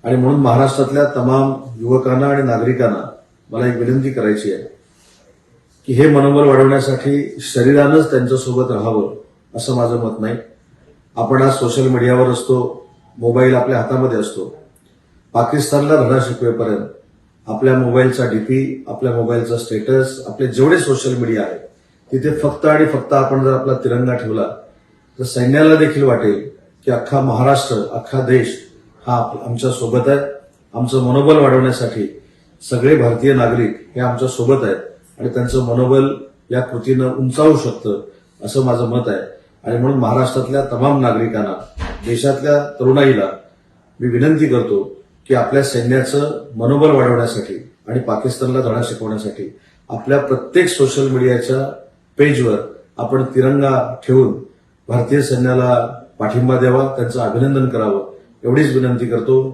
आणि म्हणून महाराष्ट्रातल्या तमाम युवकांना आणि नागरिकांना मला एक विनंती करायची आहे की हे मनोबल वाढवण्यासाठी शरीरानंच त्यांच्यासोबत राहावं असं माझं मत नाही. आपण आज सोशल मीडियावर असतो, मोबाईल आपल्या हातामध्ये असतो. पाकिस्तानला धडा शिकवेपर्यंत आपल्या मोबाईलचा डीपी, आपल्या मोबाईलचा स्टेटस, आपले जेवढे सोशल मीडिया आहे तिथे फक्त आणि फक्त आपण जर आपला तिरंगा ठेवला तर सैन्याला देखील वाटेल की अख्खा महाराष्ट्र, अख्खा देश हा आमच्या सोबत आहे. आमचं मनोबल वाढवण्यासाठी सगळे भारतीय नागरिक हे आमच्या सोबत आहेत आणि त्यांचं मनोबल या कृतीनं उंचावू शकतं असं माझं मत आहे. आणि म्हणून महाराष्ट्रातल्या तमाम नागरिकांना, देशातल्या तरुणाईला मी विनंती करतो की आपल्या सैन्याचं मनोबल वाढवण्यासाठी आणि पाकिस्तानला धडा शिकवण्यासाठी आपल्या प्रत्येक सोशल मीडियाच्या पेजवर आपण तिरंगा ठेवून भारतीय सैन्याला पाठिंबा द्यावा, त्यांचं अभिनंदन करावं एवढीच विनंती करतो.